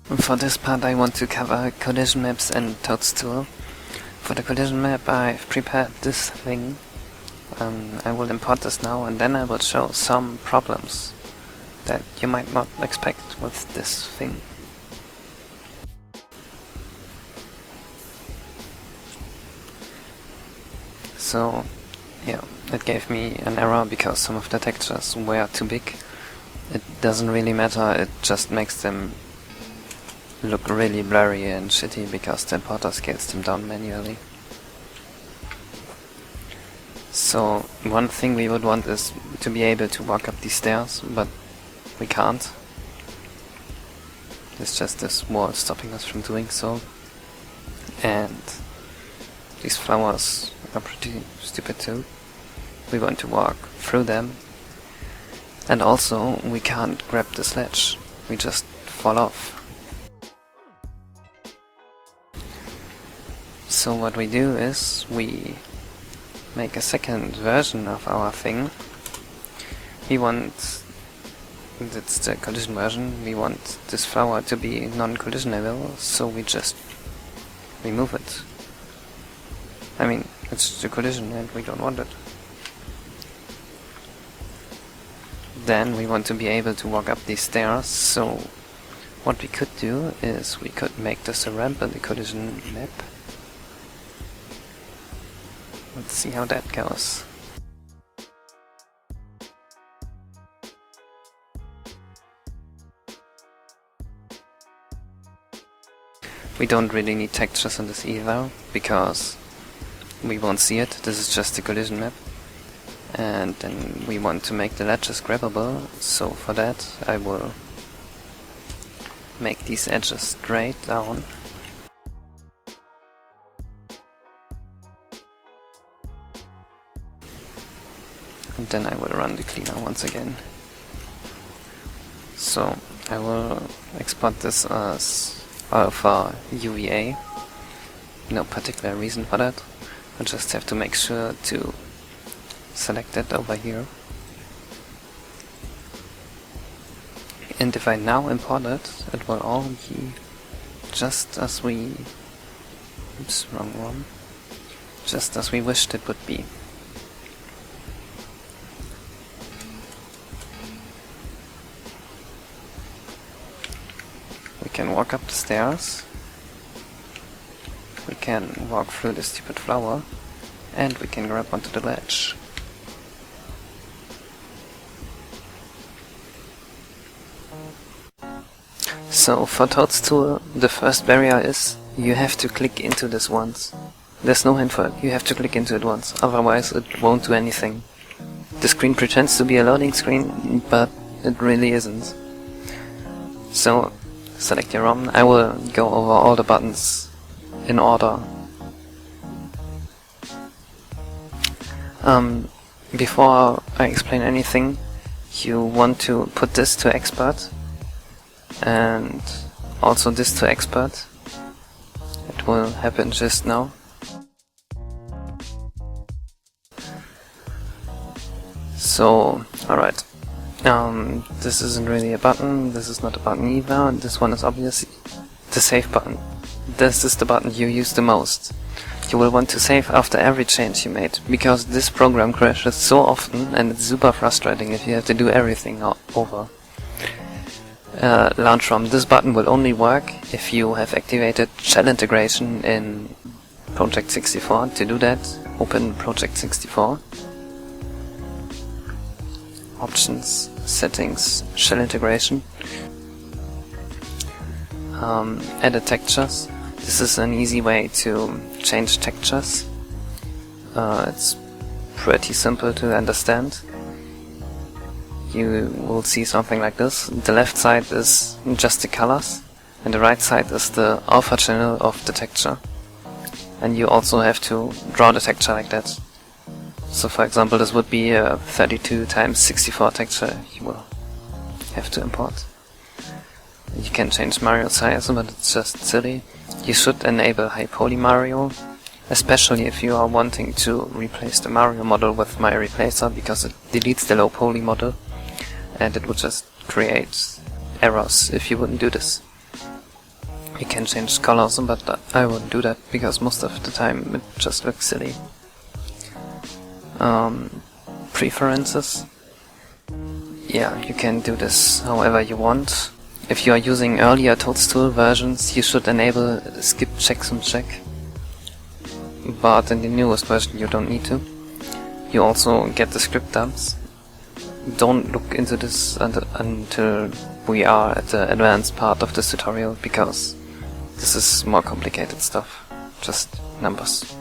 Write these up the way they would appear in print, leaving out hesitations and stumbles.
For this part I want to cover collision maps and Toadstool. For the collision map I've prepared this thing. I will import this now and then I will show some problems that you might not expect with this thing. So yeah, it gave me an error because some of the textures were too big. It doesn't really matter, it just makes them look really blurry and shitty because the importer scales them down manually. So one thing we would want is to be able to walk up these stairs, but we can't. There's just this wall stopping us from doing so. And these flowers are pretty stupid too. We want to walk through them. And also we can't grab the sledge, we just fall off. So what we do is we make a second version of our thing. We want, that's the collision version, we want this flower to be non-collisionable, so we just remove it. I mean, it's a collision and we don't want it. Then we want to be able to walk up these stairs, so what we could do is we could make this a ramp in the collision map. Let's see how that goes. We don't really need textures in this either, because we won't see it, this is just a collision map. And then we want to make the ledges grabbable, so for that I will make these edges straight down. And then I will run the cleaner once again. So I will export this as alpha UVA. No particular reason for that. I just have to make sure to select it over here. And if I now import it, it will all be just as we... oops, wrong one. Just as we wished it would be. We can walk up the stairs. We can walk through the stupid flower. And we can grab onto the ledge. So for Toadstool, the first barrier is you have to click into this once. There's no hint for it, you have to click into it once, otherwise it won't do anything. The screen pretends to be a loading screen, but it really isn't. So select your ROM. I will go over all the buttons in order. Before I explain anything, you want to put this to expert and also this to expert. It will happen just now. So, alright. This isn't really a button, this is not a button either, this one is obviously the save button. This is the button you use the most. You will want to save after every change you made, because this program crashes so often and it's super frustrating if you have to do everything over. Launch from this button will only work if you have activated shell integration in Project 64. To do that, open Project 64. Options, settings, shell integration. Edit textures. This is an easy way to change textures. It's pretty simple to understand. You will see something like this. The left side is just the colors, and the right side is the alpha channel of the texture. And you also have to draw the texture like that. So for example, this would be a 32x64 texture you will have to import. You can change Mario size, but it's just silly. You should enable High Poly Mario, especially if you are wanting to replace the Mario model with My Replacer, because it deletes the low poly model, and it would just create errors if you wouldn't do this. You can change colors, but I wouldn't do that because most of the time it just looks silly. Preferences. Yeah, you can do this however you want. If you are using earlier Toadstool versions, you should enable skip checksum check. But in the newest version you don't need to. You also get the script dumps. Don't look into this until we are at the advanced part of this tutorial, because this is more complicated stuff. Just numbers.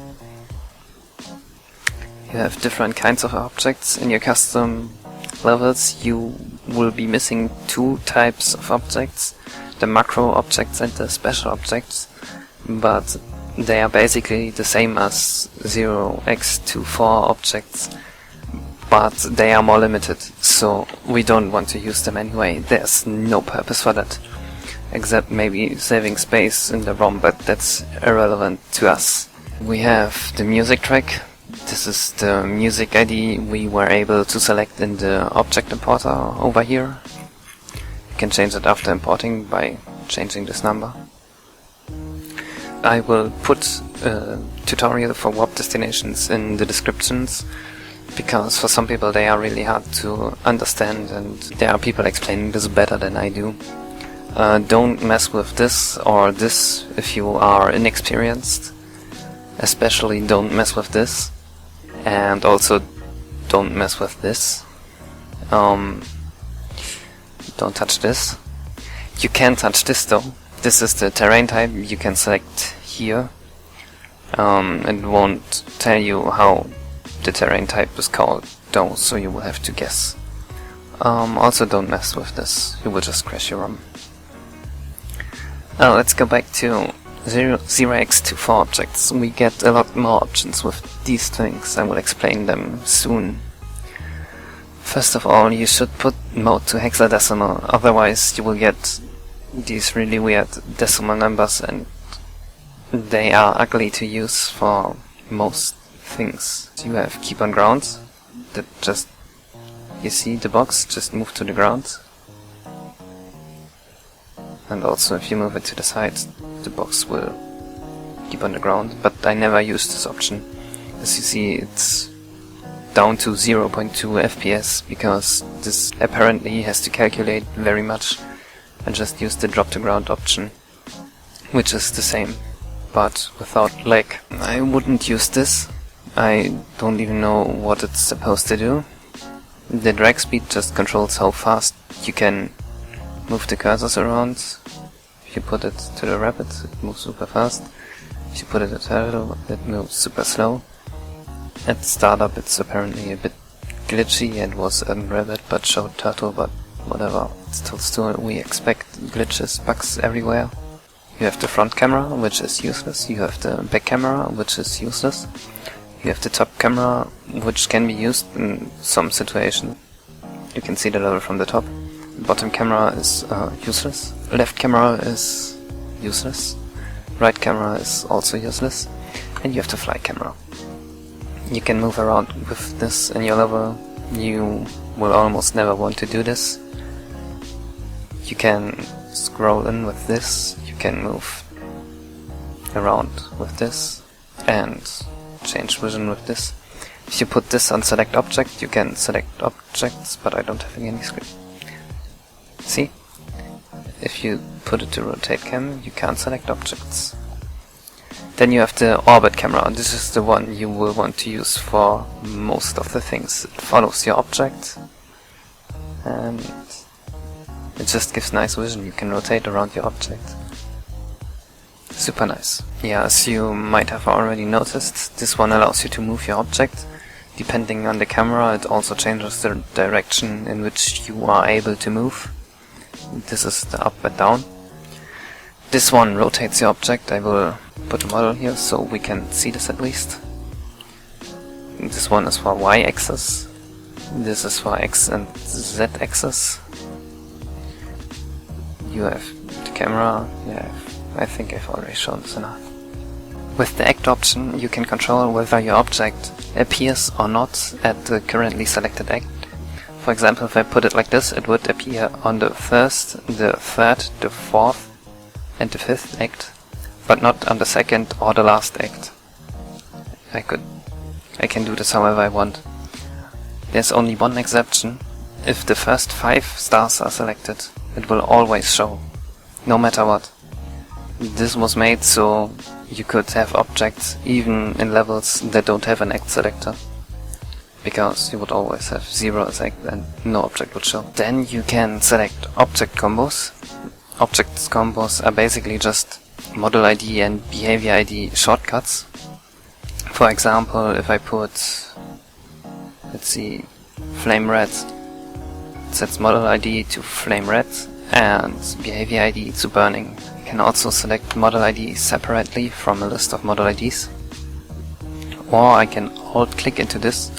You have different kinds of objects in your custom levels. You will be missing two types of objects, the macro objects and the special objects, but they are basically the same as 0x24 objects, but they are more limited, so we don't want to use them anyway. There's no purpose for that, except maybe saving space in the ROM, but that's irrelevant to us. We have the music track. This is the music ID we were able to select in the object importer over here. You can change it after importing by changing this number. I will put a tutorial for warp destinations in the descriptions, because for some people they are really hard to understand and there are people explaining this better than I do. Don't mess with this or this if you are inexperienced. Especially don't mess with this. And also don't mess with this. Don't touch this. You can touch this though. This is the terrain type you can select here. It won't tell you how the terrain type is called though, so you will have to guess. Also don't mess with this, you will just crash your ROM. Let's go back to 0x24 objects. We get a lot more options with these things. I will explain them soon. First of all, you should put mode to hexadecimal, otherwise you will get these really weird decimal numbers and they are ugly to use for most things. You have keep on ground, that just, you see the box, just move to the ground. And also if you move it to the side, the box will keep on the ground, but I never used this option. As you see, it's down to 0.2 FPS, because this apparently has to calculate very much. I just use the drop to ground option, which is the same, but without lag. I wouldn't use this. I don't even know what it's supposed to do. The drag speed just controls how fast you can move the cursors around. If you put it to the rapid, it moves super fast. If you put it at turtle, it moves super slow. At startup it's apparently a bit glitchy and was unrabbit but showed turtle, but whatever. It's still we expect glitches, bugs everywhere. You have the front camera, which is useless. You have the back camera, which is useless. You have the top camera, which can be used in some situation. You can see the level from the top. Bottom camera is useless. Left camera is useless. Right camera is also useless. And you have the fly camera. You can move around with this in your level. You will almost never want to do this. You can scroll in with this. You can move around with this. And change vision with this. If you put this on select object, you can select objects, but I don't have any screen. See? If you put it to rotate cam, you can't select objects. Then you have the orbit camera. This is the one you will want to use for most of the things. It follows your object and it just gives nice vision. You can rotate around your object. Super nice. Yeah, as you might have already noticed, this one allows you to move your object. Depending on the camera, it also changes the direction in which you are able to move. This is the up and down. This one rotates your object. I will put a model here so we can see this at least. This one is for Y-axis. This is for X and Z-axis. You have the camera. Yeah, I think I've already shown this enough. With the act option, you can control whether your object appears or not at the currently selected act. For example, if I put it like this, it would appear on the first, the third, the fourth, and the fifth act, but not on the second or the last act. I can do this however I want. There's only one exception. If the first 5 stars are selected, it will always show, no matter what. This was made so you could have objects even in levels that don't have an act selector, because you would always have 0 as act and no object would show. Then you can select object combos. Objects combos are basically just model ID and behavior ID shortcuts. For example, if I put, let's see, flame red, it sets model ID to flame red and behavior ID to burning. You can also select model ID separately from a list of model IDs. Or I can alt click into this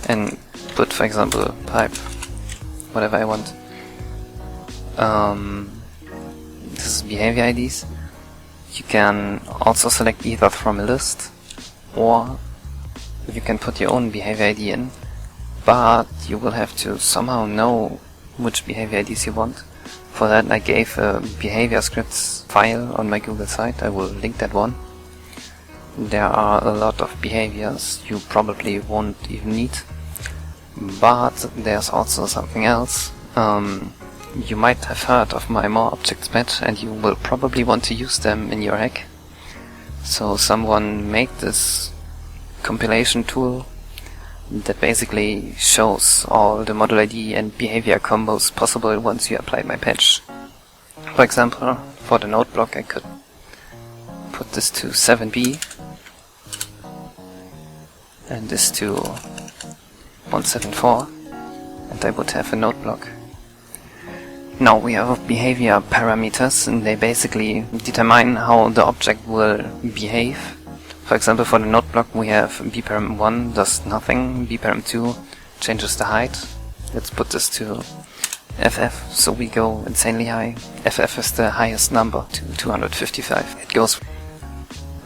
and put, for example, pipe, whatever I want. This is behavior IDs. You can also select either from a list, or you can put your own behavior ID in, but you will have to somehow know which behavior IDs you want. For that I gave a behavior scripts file on my Google site. I will link that one. There are a lot of behaviors you probably won't even need, but there's also something else. You might have heard of my more objects patch, and you will probably want to use them in your hack. So someone made this compilation tool that basically shows all the model ID and behavior combos possible once you apply my patch. For example, for the node block I could put this to 7b and this to 174, and I would have a node block. Now we have behavior parameters, and they basically determine how the object will behave. For example, for the node block we have bparam1 does nothing, bparam2 changes the height. Let's put this to FF, so we go insanely high. FF is the highest number, to 255. It goes...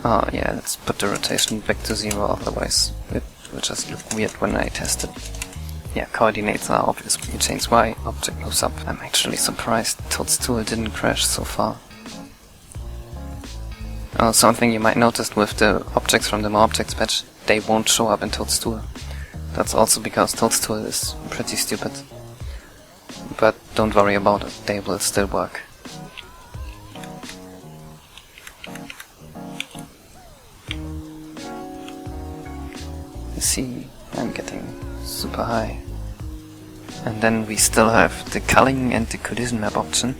yeah, let's put the rotation back to 0, otherwise it will just look weird when I test it. Yeah, coordinates are obvious. You change Y, object moves up. I'm actually surprised Toadstool didn't crash so far. Something you might notice with the objects from the more objects patch, they won't show up in Toadstool. That's also because Toadstool is pretty stupid. But don't worry about it, they will still work. You see, I'm getting super high. And then we still have the culling and the collision map option.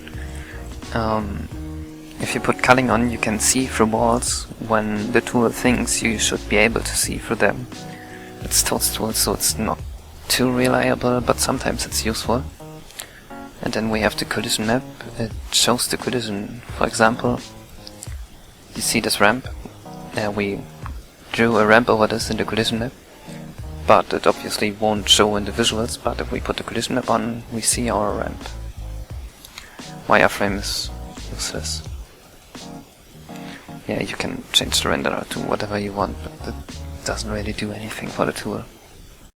If you put culling on, you can see through walls when the tool thinks you should be able to see through them. It's Toadstool, so it's not too reliable, but sometimes it's useful. And then we have the collision map. It shows the collision. For example, you see this ramp. We drew a ramp over this in the collision map, but it obviously won't show in the visuals. But if we put the collision map on, we see our ramp. Wireframe is useless. Yeah, you can change the renderer to whatever you want, but it doesn't really do anything for the tool.